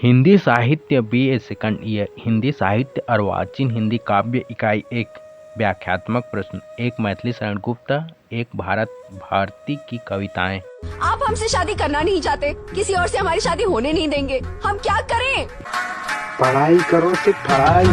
हिंदी साहित्य BA second year Hindi साहित्य अर्वाचीन हिंदी काव्य इकाई 1 व्याख्यात्मक प्रश्न। एक मैथिली शरण गुप्त, एक भारत भारती की कविताएं। आप हमसे शादी करना नहीं चाहते, किसी और से हमारी शादी होने नहीं देंगे, हम क्या करें? पढ़ाई करो, सिर्फ पढ़ाई।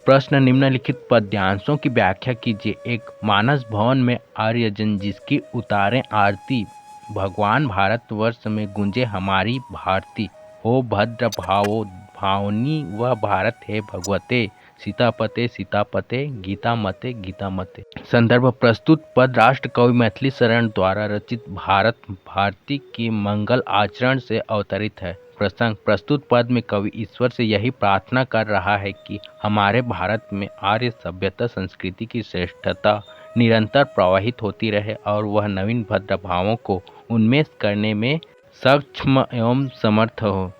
प्रश्न निम्नलिखित पद्यांशों की व्याख्या कीजिए। एक मानस भवन में आर्यजन जिसकी उतारे आरती, भगवान भारतवर्ष में गुंजे हमारी भारती। हो भद्र भावो भावनी वह भारत है भगवते, सीतापते सीतापते गीता मते गीता मते। संदर्भ प्रस्तुत पद राष्ट्र कवि मैथिली शरण द्वारा रचित भारत भारती के मंगल आचरण से अवतरित है। प्रसंग प्रस्तुत पद में कवि ईश्वर से यही प्रार्थना कर रहा है कि हमारे भारत में आर्य सभ्यता संस्कृति की श्रेष्ठता निरंतर प्रवाहित होती रहे और वह नवीन भद्र भावों को उन्मेष करने में सक्षम एवं समर्थ हो।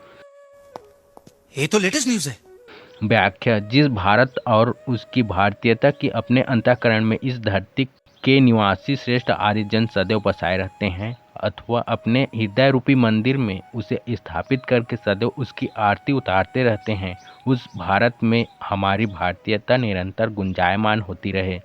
ये तो लेटेस्ट न्यूज़ है। व्याख्या जिस भारत और उसकी भारतीयता की अपने अंतःकरण में इस धरती के निवासी श्रेष्ठ आर्यजन सदैव बसाए रहते हैं अथवा अपने हृदय रूपी मंदिर में उसे स्थापित करके सदैव उसकी आरती उतारते रहते हैं, उस भारत में हमारी भारतीयता निरंतर गुंजायमान होती रहे।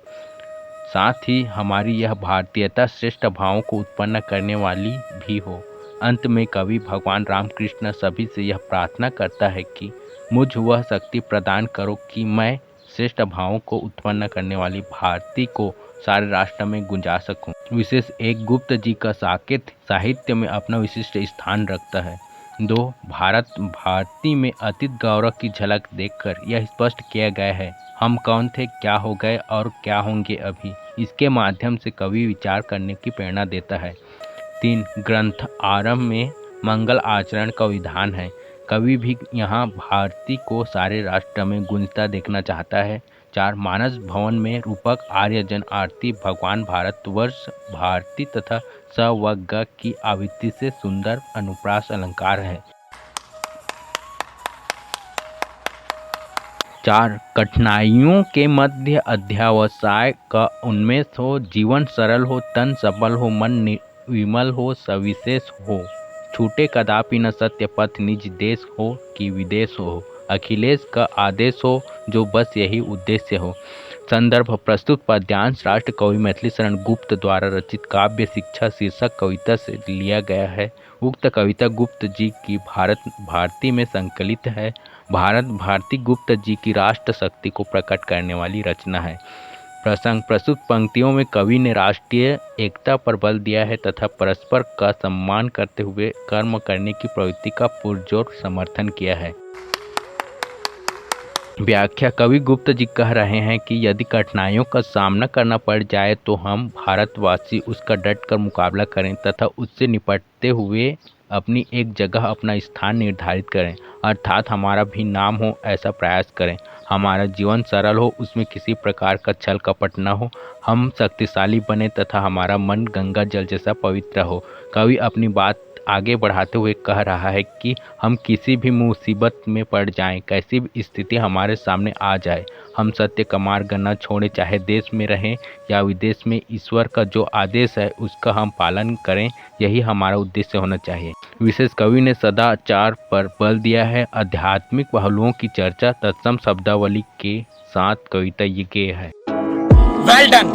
साथ ही हमारी यह भारतीयता श्रेष्ठ भावों को उत्पन्न करने वाली भी हो। अंत में कवि भगवान रामकृष्ण सभी से यह प्रार्थना करता है कि मुझ वह शक्ति प्रदान करो कि मैं श्रेष्ठ भावों को उत्पन्न करने वाली भारती को सारे राष्ट्र में गुंजा सकूं। विशेष एक गुप्त जी का साकेत साहित्य में अपना विशिष्ट स्थान रखता है। 2 भारत भारती में अतीत गौरव की झलक देखकर यह स्पष्ट किया गया है हम कौन थे, क्या हो गए और क्या होंगे अभी। इसके माध्यम से कवि विचार करने की प्रेरणा देता है। 3 ग्रंथ आरंभ में मंगल आचरण का विधान है। कवि भी यहाँ भारती को सारे राष्ट्र में गूंजता देखना चाहता है। 4 मानस भवन में रूपक आर्यजन आरती भगवान भारतवर्ष भारती तथा स व ग की आवृत्ति से सुंदर अनुप्रास अलंकार है। 4 कठिनाइयों के मध्य अध्यावसाय का उन्मेष हो, जीवन सरल हो, तन सबल हो, मन विमल हो, सविशेष हो, छूटे कदापि न सत्य पथ, निज देश हो कि विदेश हो, अखिलेश का आदेश हो, जो बस यही उद्देश्य हो। संदर्भ प्रस्तुत पद्यांश राष्ट्र कवि मैथिली शरण गुप्त द्वारा रचित काव्य शिक्षा शीर्षक कविता से लिया गया है। उक्त कविता गुप्त जी की भारत भारती में संकलित है। भारत भारती गुप्त जी की राष्ट्र शक्ति को प्रकट करने वाली रचना है। प्रसंग प्रस्तुत पंक्तियों में कवि ने राष्ट्रीय एकता पर बल दिया है तथा परस्पर का सम्मान करते हुए कर्म करने की प्रवृत्ति का पुरजोर समर्थन किया है। व्याख्या कवि गुप्त जी कह रहे हैं कि यदि कठिनाइयों का सामना करना पड़ जाए तो हम भारतवासी उसका डटकर मुकाबला करें तथा उससे निपटते हुए अपनी एक जगह अपना स्थान निर्धारित करें, अर्थात हमारा भी नाम हो ऐसा प्रयास करें। हमारा जीवन सरल हो, उसमें किसी प्रकार का छल कपट न हो, हम शक्तिशाली बने तथा हमारा मन गंगा जल जैसा पवित्र हो। कवि अपनी बात आगे बढ़ाते हुए कह रहा है कि हम किसी भी मुसीबत में पड़ जाएं, कैसी भी स्थिति हमारे सामने आ जाए, हम सत्य का मार्ग न छोड़ें, चाहे देश में रहें या विदेश में। ईश्वर का जो आदेश है उसका हम पालन करें, यही हमारा उद्देश्य होना चाहिए। विशेष कवि ने सदाचार पर बल दिया है। आध्यात्मिक पहलुओं की चर्चा तत्सम शब्दावली के साथ कविता ये है। वेल डन,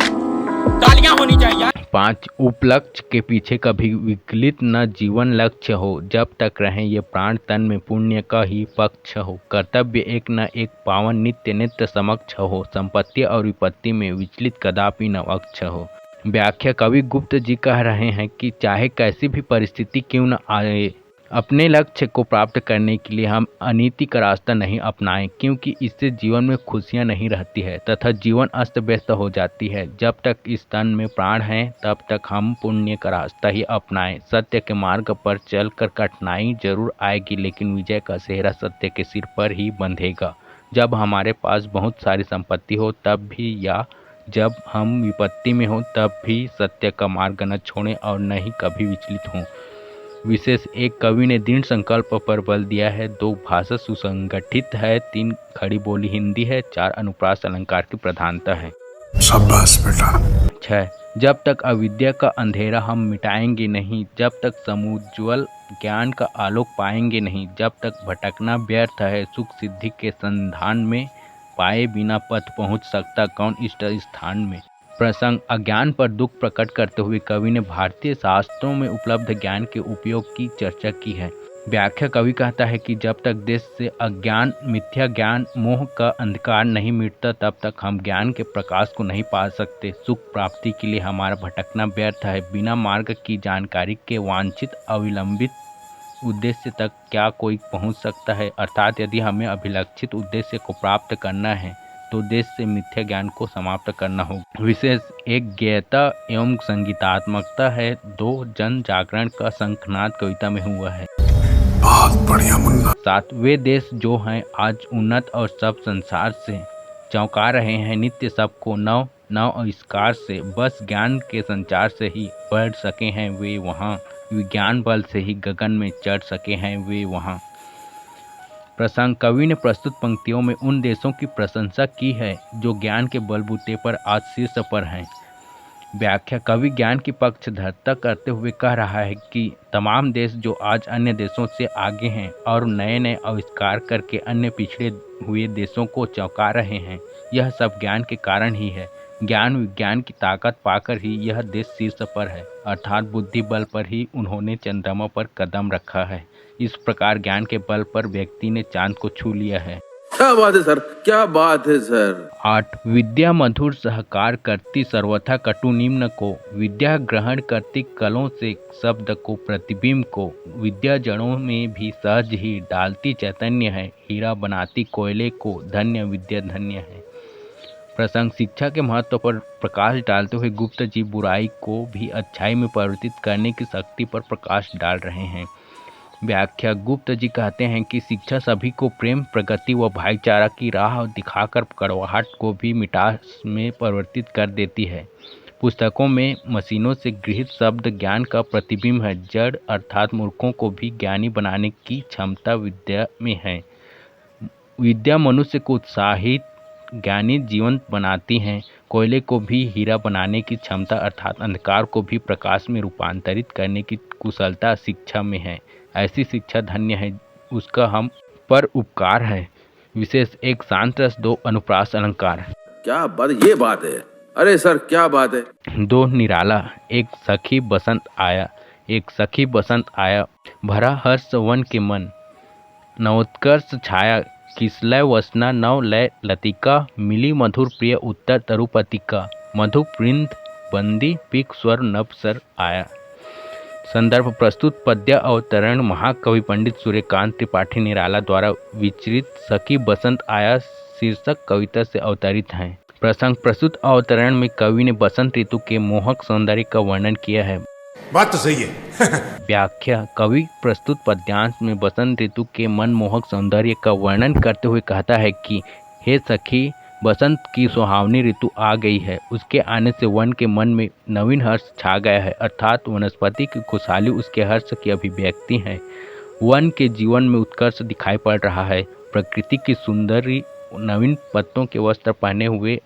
तालियां होनी चाहिए। 5 उपलक्ष्य के पीछे कभी विकलित न जीवन लक्ष्य हो, जब तक रहें ये प्राण तन में पुण्य का ही पक्ष हो, कर्तव्य एक न एक पावन नित्य नित्य समक्ष हो, संपत्ति और विपत्ति में विचलित कदापि न अक्ष हो। व्याख्या कवि गुप्त जी कह रहे हैं कि चाहे कैसी भी परिस्थिति क्यों न आए, अपने लक्ष्य को प्राप्त करने के लिए हम अनीति का रास्ता नहीं अपनाएं, क्योंकि इससे जीवन में खुशियां नहीं रहती है तथा जीवन अस्त व्यस्त हो जाती है। जब तक इस तन में प्राण हैं तब तक हम पुण्य का रास्ता ही अपनाएं। सत्य के मार्ग पर चलकर कठिनाई जरूर आएगी, लेकिन विजय का सेहरा सत्य के सिर पर ही बंधेगा। जब हमारे पास बहुत सारी संपत्ति हो तब भी या जब हम विपत्ति में हो तब भी सत्य का मार्ग न छोड़ें और न ही कभी विचलित हों। विशेष एक कवि ने दृढ़ संकल्प पर बल दिया है। 2 भाषा सुसंगठित है। 3 खड़ी बोली हिंदी है। 4 अनुप्रास अलंकार की प्रधानता है। शाबाश बेटा। 6 जब तक अविद्या का अंधेरा हम मिटाएंगे नहीं, जब तक समुज्ज्वल ज्ञान का आलोक पाएंगे नहीं, जब तक भटकना व्यर्थ है। सुख सिद्धि के संधान में पाए बिना पथ पहुँच सकता कौन इष्ट स्थान में। प्रसंग अज्ञान पर दुख प्रकट करते हुए कवि ने भारतीय शास्त्रों में उपलब्ध ज्ञान के उपयोग की चर्चा की है। व्याख्या कवि कहता है कि जब तक देश से अज्ञान, मिथ्या ज्ञान, मोह का अंधकार नहीं मिटता, तब तक हम ज्ञान के प्रकाश को नहीं पा सकते। सुख प्राप्ति के लिए हमारा भटकना व्यर्थ है। बिना मार्ग की जानकारी के वांछित अविलंबित उद्देश्य तक क्या कोई पहुंच सकता है। अर्थात यदि हमें अभिलक्षित उद्देश्य को प्राप्त करना है तो देश से मिथ्या ज्ञान को समाप्त करना होगा। विशेष एक ज्ञेयता एवं संगीतात्मकता है। 2 जन जागरण का शंखनाद कविता में हुआ है। बहुत बढ़िया मुन्ना। 7 वे देश जो हैं आज उन्नत और सब संसार से चौंका रहे हैं, नित्य सबको नव नव आविष्कार से, बस ज्ञान के संचार से ही बढ़ सके हैं वे वहाँ, विज्ञान बल से ही गगन में चढ़ सके हैं वे वहाँ। प्रसंग कवि ने प्रस्तुत पंक्तियों में उन देशों की प्रशंसा की है जो ज्ञान के बलबूते पर आज शीर्ष पर हैं। व्याख्या कवि ज्ञान की पक्षधरता करते हुए कह रहा है कि तमाम देश जो आज अन्य देशों से आगे हैं और नए नए आविष्कार करके अन्य पिछड़े हुए देशों को चौंका रहे हैं, यह सब ज्ञान के कारण ही है। ज्ञान विज्ञान की ताकत पाकर ही यह देश शीर्ष पर है, अर्थात बुद्धि बल पर ही उन्होंने चंद्रमा पर कदम रखा है। इस प्रकार ज्ञान के बल पर व्यक्ति ने चांद को छू लिया है। क्या बात है सर, क्या बात है सर। 8 विद्या मधुर सहकार करती सर्वथा कटु निम्न को, विद्या ग्रहण करती कलों से शब्द को प्रतिबिंब को, विद्या जड़ों में भी सहज ही डालती चैतन्य है, हीरा बनाती कोयले को, धन्य विद्या धन्य है। प्रसंग शिक्षा के महत्व पर प्रकाश डालते हुए गुप्त जी बुराई को भी अच्छाई में परिवर्तित करने की शक्ति पर प्रकाश डाल रहे हैं। व्याख्या गुप्त जी कहते हैं कि शिक्षा सभी को प्रेम, प्रगति व भाईचारा की राह दिखाकर कड़वाहट को भी मिठास में परिवर्तित कर देती है। पुस्तकों में मशीनों से गृहीत शब्द ज्ञान का प्रतिबिंब है। जड़ अर्थात मूर्खों को भी ज्ञानी बनाने की क्षमता विद्या में है। विद्या मनुष्य को उत्साहित ज्ञानी जीवंत बनाती हैं। कोयले को भी हीरा बनाने की क्षमता अर्थात अंधकार को भी प्रकाश में रूपांतरित करने की कुशलता शिक्षा में है। ऐसी शिक्षा धन्य है, उसका हम पर उपकार है। विशेष 1 शांत रस, 2 अनुप्रास अलंकार। क्या बात, ये बात है। अरे सर क्या बात है। 2 निराला। 1 सखी बसंत आया। 1 सखी बसंत आया, भरा हर्ष वन के मन, नवोत्कर्ष छाया, किसलय वसना नव लय लतिका, मिली मधुर प्रिय उत्तर तरुपतिका, मधुप्रिंद बंदी पिक स्वर नभ सर आया। संदर्भ प्रस्तुत पद्य अवतरण महाकवि पंडित सूर्यकांत त्रिपाठी निराला द्वारा विचरित सखी बसंत आया शीर्षक कविता से अवतरित हैं। प्रसंग प्रस्तुत अवतरण में कवि ने बसंत ऋतु के मोहक सौंदर्य का वर्णन किया है। बात तो सही है। व्याख्या कवि प्रस्तुत पद्यांश में बसंत ऋतु के मनमोहक सौंदर्य का वर्णन करते हुए कहता है कि हे सखी, बसंत की सुहावनी ऋतु आ गई है। उसके आने से वन के मन में नवीन हर्ष छा गया है, अर्थात वनस्पति की खुशहाली उसके हर्ष की अभिव्यक्ति है। वन के जीवन में उत्कर्ष दिखाई पड़ रहा है। प्रकृति की सुंदरी नवीन पत्तों के वस्त्र पहने हुए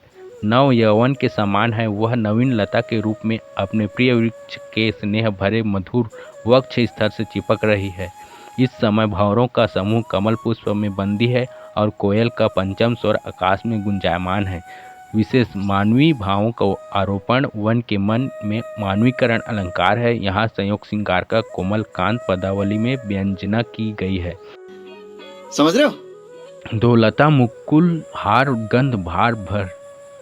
नव यौवन के समान है। वह नवीन लता के रूप में अपने प्रिय वृक्ष के स्नेह भरे मधुर वक्ष स्तर से चिपक रही है। इस समय भंवरों का समूह कमल पुष्प में बंदी है और कोयल का पंचम स्वर आकाश में गुंजायमान है। विशेष मानवीय भावों का आरोपण वन के मन में मानवीकरण अलंकार है। यहाँ संयोग श्रृंगार का कोमल कांत पदावली में व्यंजना की गई है। समझ रहे हो। 2 लता मुकुल हार गंध भार भर,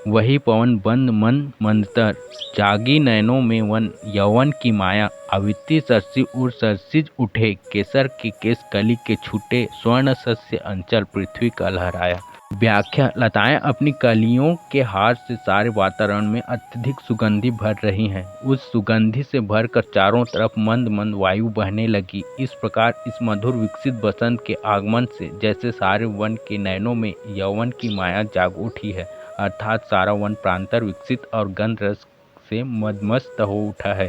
वही पवन बंद मन मंदतर, जागी नयनों में वन यौवन की माया, अविति सरसी उर सरसिज उठे, केसर के केस कली के छूटे, स्वर्ण सस्य अंचल पृथ्वी का लहराया। व्याख्या लताएं अपनी कलियों के हार से सारे वातावरण में अत्यधिक सुगंधि भर रही हैं। उस सुगंधि से भरकर चारों तरफ मंद मंद वायु बहने लगी। इस प्रकार इस मधुर विकसित बसंत के आगमन से जैसे सारे वन के नयनों में यौवन की माया जाग उठी है, अर्थात सारा वन प्रांतर विकसित और गंध रस से मदमस्त हो उठा है।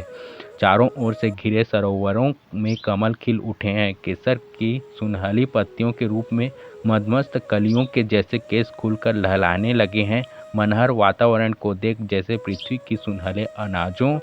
चारों ओर से घिरे सरोवरों में कमल खिल उठे हैं। केसर की सुनहली पत्तियों के रूप में मदमस्त कलियों के जैसे केस खुलकर लहलाने लगे हैं। मनहर वातावरण को देख जैसे पृथ्वी की सुनहले अनाजों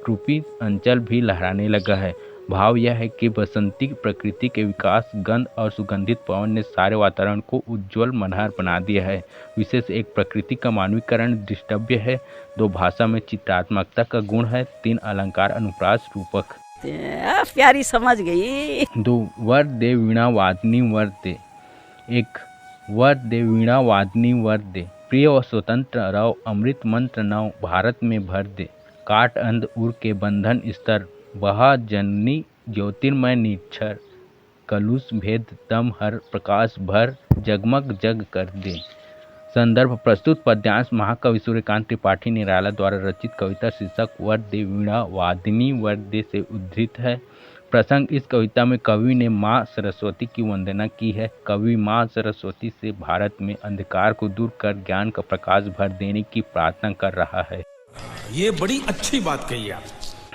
रूपी अंचल भी लहराने लगा है। भाव यह है कि बसंती प्रकृति के विकास, गंध और सुगंधित पवन ने सारे वातावरण को उज्ज्वल मनहर बना दिया है। विशेष एक प्रकृति का मानवीकरण दृष्टव्य है। 2 भाषा में चित्रात्मकता का गुण है। 3 अलंकार अनुप्रास रूपक। प्यारी समझ गई। 2 वर दे वीणा वादनी वर दे। 1 वर दे वीणा वादनी वर दे, प्रिय व स्वतंत्र रहो, अमृत मंत्र नव भारत में भर दे। काट अंध उर के बंधन स्तर, बहा जननी ज्योतिर्मय निक्षर, कलुष भेद तम हर प्रकाश भर, जगमग जग कर दे। संदर्भ प्रस्तुत पद्यांश महाकवि सूर्यकांत त्रिपाठी निराला द्वारा रचित कविता शीर्षक वर दे वीणा वादिनी वर दे से उद्धृत है। प्रसंग, इस कविता में कवि ने माँ सरस्वती की वंदना की है। कवि माँ सरस्वती से भारत में अंधकार को दूर कर ज्ञान का प्रकाश भर देने की प्रार्थना कर रहा है। ये बड़ी अच्छी बात कही आप।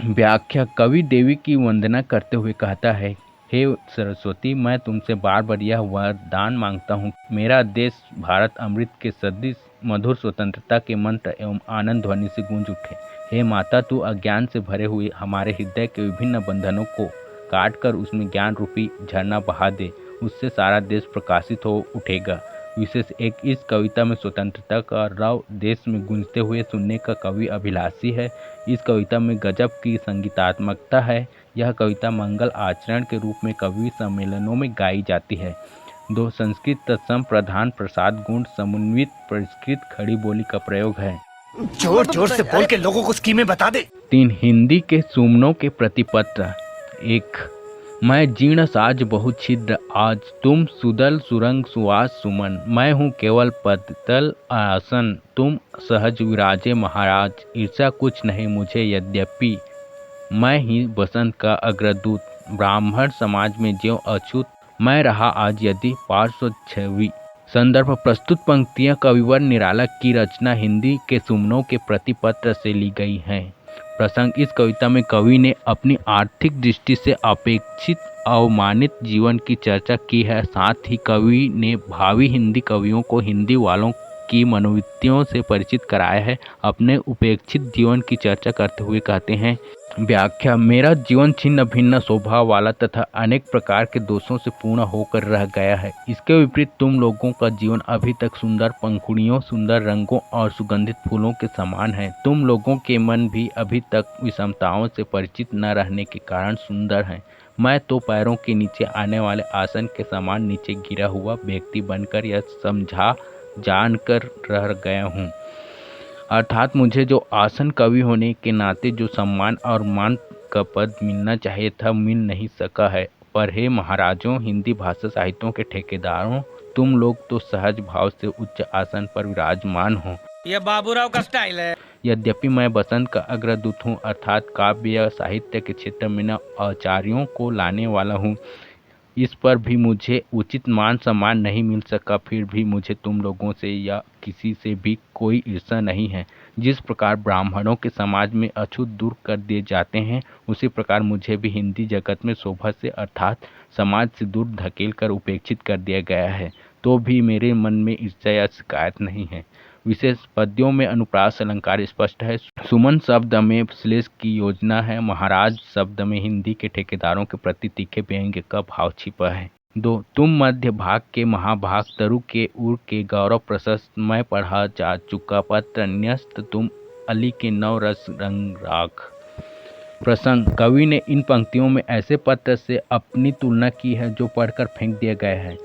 व्याख्या, कवि देवी की वंदना करते हुए कहता है, हे सरस्वती, मैं तुमसे बार बार यह वरदान मांगता हूँ, मेरा देश भारत अमृत के सदृश मधुर स्वतंत्रता के मंत्र एवं आनंद ध्वनि से गूंज उठे। हे माता, तू अज्ञान से भरे हुए हमारे हृदय के विभिन्न बंधनों को काट कर उसमें ज्ञान रूपी झरना बहा दे, उससे सारा देश प्रकाशित हो उठेगा। विशेष एक, इस कविता में स्वतंत्रता का रव देश में गूंजते हुए सुनने का कवि अभिलाषी है। इस कविता में गजब की संगीतात्मकता है। यह कविता मंगल आचरण के रूप में कवि सम्मेलनों में गाई जाती है। 2 संस्कृत तत्सम प्रधान प्रसाद गुण समन्वित परिष्कृत खड़ी बोली का प्रयोग है। जोर जोर से बोल के लोगों को स्कीमें बता दे। 3 हिंदी के सुमनों के प्रतिपत्र। 1 मैं जीर्ण साज बहुत छिद्र आज, तुम सुदल सुरंग सुवास सुमन, मैं हूँ केवल पदतल आसन, तुम सहज विराजे महाराज, ईर्षा कुछ नहीं मुझे यद्यपि, मैं ही बसंत का अग्रदूत, ब्राह्मण समाज में ज्यों अछूत, मैं रहा आज यदि पार्श्वछवि। संदर्भ प्रस्तुत पंक्तियां कविवर निराला की रचना हिंदी के सुमनों के प्रतिपत्र से ली गई हैं। प्रसंग, इस कविता में कवि ने अपनी आर्थिक दृष्टि से अपेक्षित अवमानित जीवन की चर्चा की है। साथ ही कवि ने भावी हिंदी कवियों को हिंदी वालों की मनोवृत्तियों से परिचित कराया है। अपने उपेक्षित जीवन की चर्चा करते हुए कहते हैं, व्याख्या, मेरा जीवन छिन्न भिन्न स्वभाव वाला तथा अनेक प्रकार के दोषों से पूर्ण होकर रह गया है। इसके विपरीत तुम लोगों का जीवन अभी तक सुंदर पंखुड़ियों, सुंदर रंगों और सुगंधित फूलों के समान है। तुम लोगों के मन भी अभी तक विषमताओं से परिचित न रहने के कारण सुंदर हैं। मैं तो पैरों के नीचे आने वाले आसन के समान नीचे गिरा हुआ व्यक्ति बनकर यह समझा जानकर रह गया हूँ। अर्थात मुझे जो आसन कवि होने के नाते जो सम्मान और मान का पद मिलना चाहिए था, मिल नहीं सका है। पर हे महाराजों, हिंदी भाषा साहित्यों के ठेकेदारों, तुम लोग तो सहज भाव से उच्च आसन पर विराजमान हो। ये बाबूराव का स्टाइल है। यद्यपि मैं बसंत का अग्रदूत हूँ, अर्थात काव्य या साहित्य के क्षेत्र में न आचार्यों को लाने वाला हूँ, इस पर भी मुझे उचित मान सम्मान नहीं मिल सका। फिर भी मुझे तुम लोगों से या किसी से भी कोई ईर्ष्या नहीं है। जिस प्रकार ब्राह्मणों के समाज में अछूत दूर कर दिए जाते हैं, उसी प्रकार मुझे भी हिंदी जगत में शोभा से अर्थात समाज से दूर धकेल कर उपेक्षित कर दिया गया है। तो भी मेरे मन में ईर्ष्या या शिकायत नहीं है। विशेष पद्यों में अनुप्रास अलंकार स्पष्ट है। सुमन शब्द में श्लेष की योजना है। महाराज शब्द में हिंदी के ठेकेदारों के प्रति तीखे व्यंग्य का भाव छिपा है। 2 तुम मध्य भाग के महाभाग तरु के उर के गौरव प्रशस्त, मैं पढ़ा जा चुका पत्र न्यस्त, तुम अली के नव रस रंग राख। प्रसंग, कवि ने इन पंक्तियों में ऐसे पत्र से अपनी तुलना की है जो पढ़कर फेंक दिया गया है।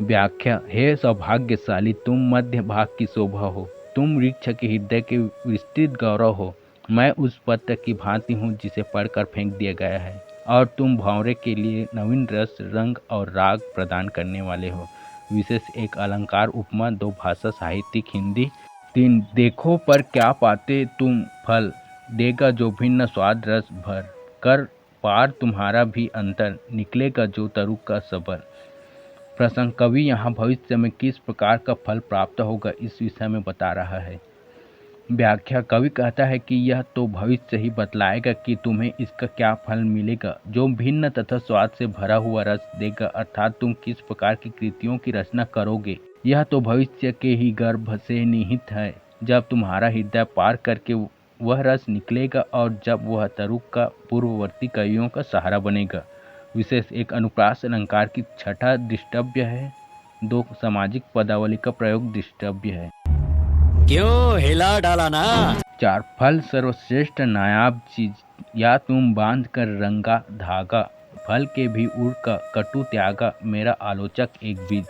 व्याख्या, हे सौभाग्यशाली, तुम मध्य भाग की शोभा हो, तुम वृक्ष के हृदय के विस्तृत गौरव हो। मैं उस पत्र की भांति हूँ जिसे पढ़कर फेंक दिया गया है, और तुम भंवरे के लिए नवीन रस रंग और राग प्रदान करने वाले हो। विशेष एक अलंकार उपमा 2 भाषा साहित्यिक हिंदी। 3 देखो पर क्या पाते तुम फल, देगा जो भिन्न स्वाद रस भर, कर पार तुम्हारा भी अंतर, निकलेगा जो तरु का सबर। प्रसंग, कवि यहाँ भविष्य में किस प्रकार का फल प्राप्त होगा इस विषय में बता रहा है। व्याख्या, कवि कहता है कि यह तो भविष्य ही बतलाएगा कि तुम्हें इसका क्या फल मिलेगा, जो भिन्न तथा स्वाद से भरा हुआ रस देगा, अर्थात तुम किस प्रकार की कृतियों की रचना करोगे, यह तो भविष्य के ही गर्भ से निहित है। जब तुम्हारा हृदय पार करके वह रस निकलेगा और जब वह तरुक का पूर्ववर्ती कवियों का सहारा बनेगा। विशेष एक अनुप्रास अलंकार की छठा दृष्टव्य है। 2 सामाजिक पदावली का प्रयोग दृष्टव्य है। क्यों हिला डाला ना। 4 फल सर्वश्रेष्ठ नायाब चीज, या तुम बांध कर रंगा धागा, फल के भी उड़ का कटु त्यागा, मेरा आलोचक एक बीज।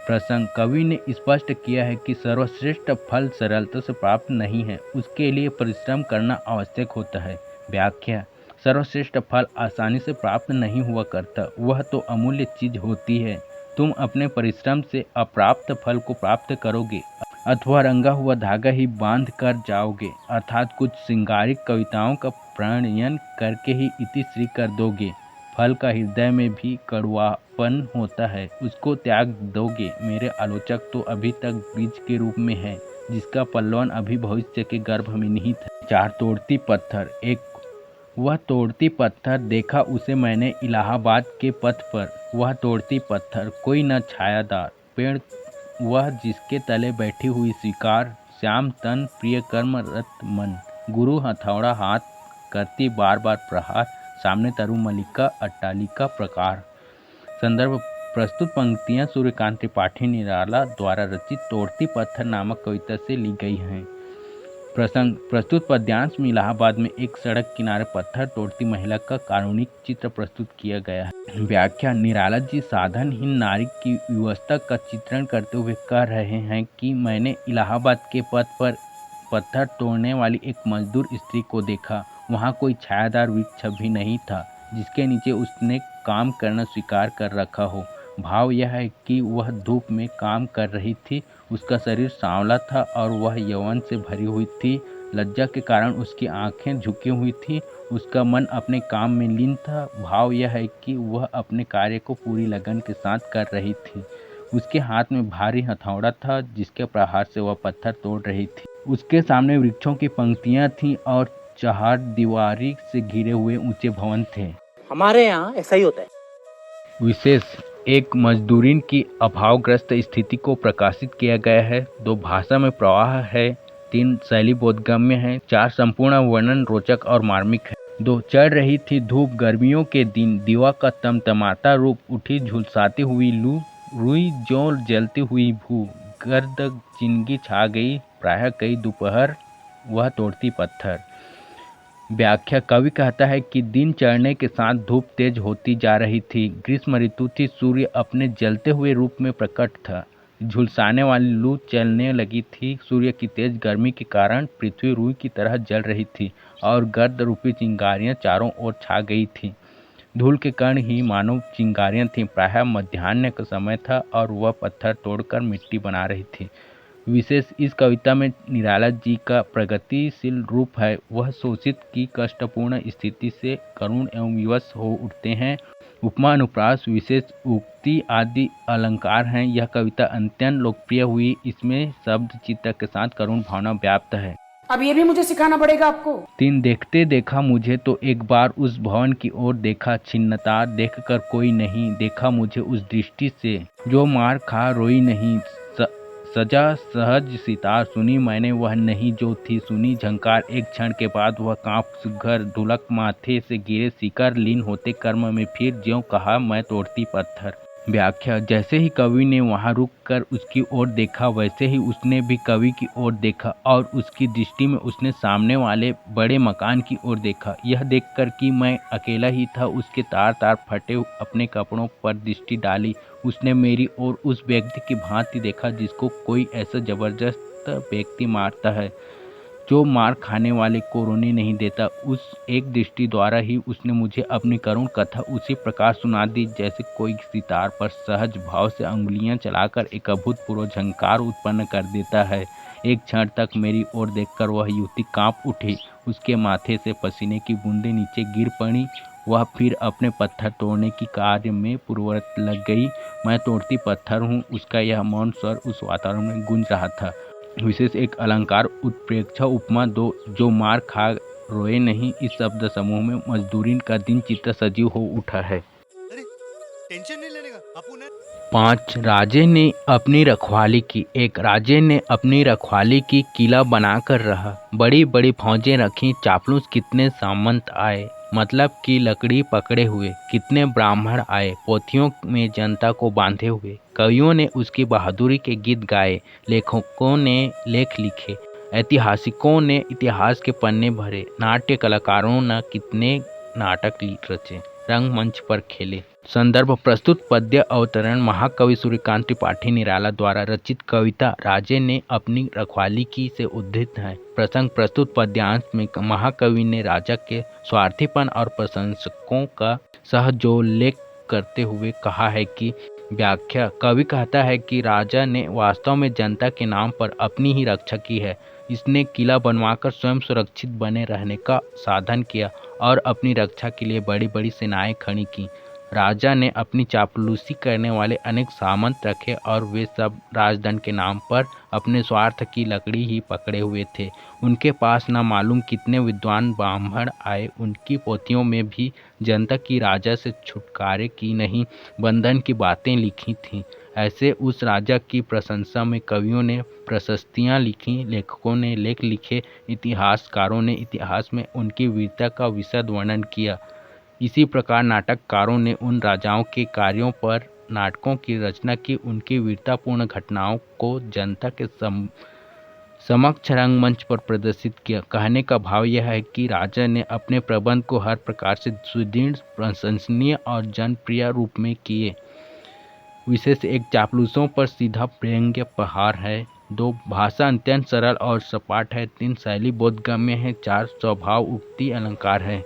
प्रसंग, कवि ने स्पष्ट किया है कि सर्वश्रेष्ठ फल सरलता से प्राप्त नहीं है, उसके लिए परिश्रम करना आवश्यक होता है। व्याख्या, सर्वश्रेष्ठ फल आसानी से प्राप्त नहीं हुआ करता, वह तो अमूल्य चीज होती है। तुम अपने परिश्रम से अप्राप्त फल को प्राप्त करोगे अथवा रंगा हुआ धागा ही बांध कर जाओगे, अर्थात कुछ श्रृंगारिक कविताओं का प्रणयन करके ही इतिश्री कर दोगे। फल का हृदय में भी कड़वापन होता है, उसको त्याग दोगे। मेरे आलोचक तो अभी तक बीज के रूप में है, जिसका पल्लवन अभी भविष्य के गर्भ में निहित है। 4 तोड़ती पत्थर। 1 वह तोड़ती पत्थर देखा उसे मैंने इलाहाबाद के पथ पर। वह तोड़ती पत्थर कोई न छायादार पेड़, वह जिसके तले बैठी हुई स्वीकार, श्याम तन प्रिय कर्म रत मन, गुरु हथौड़ा हाथ करती बार बार प्रहार, सामने तरु मलिका अट्टालिका प्रकार। संदर्भ, प्रस्तुत पंक्तियां सूर्यकांत त्रिपाठी निराला द्वारा रचित तोड़ती पत्थर नामक कविता से ली गई हैं। प्रसंग, प्रस्तुत पद्यांश में इलाहाबाद में एक सड़क किनारे पत्थर तोड़ती महिला का कारुणिक चित्र प्रस्तुत किया गया है। व्याख्या, निराला जी साधनहीन नारी की व्यवस्था का चित्रण करते हुए कह रहे हैं कि मैंने इलाहाबाद के पथ पर पत्थर तोड़ने वाली एक मजदूर स्त्री को देखा। वहाँ कोई छायादार वृक्ष भी नहीं था जिसके नीचे उसने काम करना स्वीकार कर रखा हो। भाव यह है कि वह धूप में काम कर रही थी, उसका शरीर सांवला था और वह यौवन से भरी हुई थी। लज्जा के कारण उसकी आंखें झुकी हुई थी, उसका मन अपने काम में लीन था। भाव यह है कि वह अपने कार्य को पूरी लगन के साथ कर रही थी। उसके हाथ में भारी हथौड़ा था जिसके प्रहार से वह पत्थर तोड़ रही थी। उसके सामने वृक्षों की पंक्तियां थीं और 4 दीवारी से घिरे हुए ऊंचे भवन थे। हमारे यहाँ ऐसा ही होता है। विशेष एक मजदूरीन की अभावग्रस्त स्थिति को प्रकाशित किया गया है। 2 भाषा में प्रवाह है। 3 शैली बोधगम्य है। 4 संपूर्ण वर्णन रोचक और मार्मिक है। 2 चढ़ रही थी धूप गर्मियों के दिन, दीवा का तमतमाता रूप, उठी झुलसाती हुई लू, रुई जो जलती हुई भू, गर्द जिंदगी छा गई प्रायः कई दोपहर, वह तोड़ती पत्थर। व्याख्या, कवि कहता है कि दिन चढ़ने के साथ धूप तेज होती जा रही थी। ग्रीष्म ऋतु थी, सूर्य अपने जलते हुए रूप में प्रकट था। झुलसाने वाली लू चलने लगी थी। सूर्य की तेज गर्मी के कारण पृथ्वी रुई की तरह जल रही थी और गर्द रूपी चिंगारियां चारों ओर छा गई थी। धूल के कण ही मानो चिंगारियां थीं। प्रायः मध्याह्न का समय था और वह पत्थर तोड़कर मिट्टी बना रही थी। विशेष इस कविता में निराला जी का प्रगतिशील रूप है। वह शोषित की कष्टपूर्ण स्थिति से करुण एवं विवश हो उठते हैं। उपमा, अनुप्रास, विशेष उक्ति आदि अलंकार हैं। यह कविता अत्यंत लोकप्रिय हुई। इसमें शब्द चित्र के साथ करुण भावना व्याप्त है। अब ये भी मुझे सिखाना पड़ेगा आपको। 3 देखते देखा मुझे तो एक बार उस भवन की ओर देखा, छिन्नता देखकर कोई नहीं देखा मुझे उस दृष्टि से, जो मार खा रोई नहीं। सजा सहज सितार सुनी मैंने वह नहीं जो थी सुनी झंकार। एक क्षण के बाद वह कांप सुघर ढुलक माथे से गिरे शिकर, लीन होते कर्म में फिर ज्यों कहा मैं तोड़ती पत्थर। व्याख्या, जैसे ही कवि ने वहां रुक कर उसकी ओर देखा वैसे ही उसने भी कवि की ओर देखा और उसकी दृष्टि में उसने सामने वाले बड़े मकान की ओर देखा। यह देखकर कि मैं अकेला ही था, उसके तार तार फटे अपने कपड़ों पर दृष्टि डाली। उसने मेरी ओर उस व्यक्ति की भांति देखा जिसको कोई ऐसा जबरदस्त व्यक्ति मारता है जो मार खाने वाले को रोने नहीं देता। उस एक दृष्टि द्वारा ही उसने मुझे अपनी करुण कथा उसी प्रकार सुना दी जैसे कोई सितार पर सहज भाव से अंगुलियां चलाकर एक अभूतपूर्व झंकार उत्पन्न कर देता है। एक क्षण तक मेरी ओर देखकर वह युवती कांप उठी, उसके माथे से पसीने की बूंदें नीचे गिर पड़ी। वह फिर अपने पत्थर तोड़ने की कार्य में पूर्ववत लग गई। मैं तोड़ती पत्थर हूँ, उसका यह मौन स्वर उस वातावरण में गूंज रहा था। विशेष एक अलंकार उत्प्रेक्षा उपमा 2 जो मार खा रोए नहीं। इस शब्द समूह में मजदूरीन का दिन चित्र सजीव हो उठा है। अरे टेंशन नहीं लेने का, 5 राजे ने अपनी रखवाली की। एक राजे ने अपनी रखवाली की, किला बनाकर रहा। बड़ी बड़ी फौजें रखीं, चापलूस कितने सामंत आए, मतलब कि लकड़ी पकड़े हुए। कितने ब्राह्मण आए, पोथियों में जनता को बांधे हुए। कवियों ने उसकी बहादुरी के गीत गाए, लेखकों ने लेख लिखे, ऐतिहासिकों ने इतिहास के पन्ने भरे, नाट्य कलाकारों ने कितने नाटक रचे, रंगमंच पर खेले। संदर्भ प्रस्तुत पद्य अवतरण महाकवि सूर्यकांत त्रिपाठी निराला द्वारा रचित कविता राजे ने अपनी रखवाली की से उद्धृत है। प्रसंग प्रस्तुत पद्यांश में महाकवि ने राजा के स्वार्थीपन और प्रशंसकों का सहजोल्लेख करते हुए कहा है कि व्याख्या कवि कहता है कि राजा ने वास्तव में जनता के नाम पर अपनी ही रक्षा की है। इसने किला बनवाकर स्वयं सुरक्षित बने रहने का साधन किया और अपनी रक्षा के लिए बड़ी बड़ी सेनाएं खड़ी की। राजा ने अपनी चापलूसी करने वाले अनेक सामंत रखे और वे सब राजदंड के नाम पर अपने स्वार्थ की लकड़ी ही पकड़े हुए थे। उनके पास न मालूम कितने विद्वान ब्राह्मण आए, उनकी पोथियों में भी जनता की राजा से छुटकारे की नहीं, बंधन की बातें लिखी थीं। ऐसे उस राजा की प्रशंसा में कवियों ने प्रशस्तियाँ लिखीं, लेखकों ने लेख लिखे, इतिहासकारों ने इतिहास में उनकी वीरता का विशद वर्णन किया। इसी प्रकार नाटककारों ने उन राजाओं के कार्यों पर नाटकों की रचना की, उनकी वीरतापूर्ण घटनाओं को जनता के समक्ष रंगमंच पर प्रदर्शित किया। कहने का भाव यह है कि राजा ने अपने प्रबंध को हर प्रकार से सुदृढ़, प्रशंसनीय और जनप्रिय रूप में किए। विशेष एक चापलूसों पर सीधा व्यंग्य प्रहार है। 2 भाषा अत्यंत सरल और सपाट है। 3 शैली बोधगम्य है। 4 स्वभाव उक्ति अलंकार है।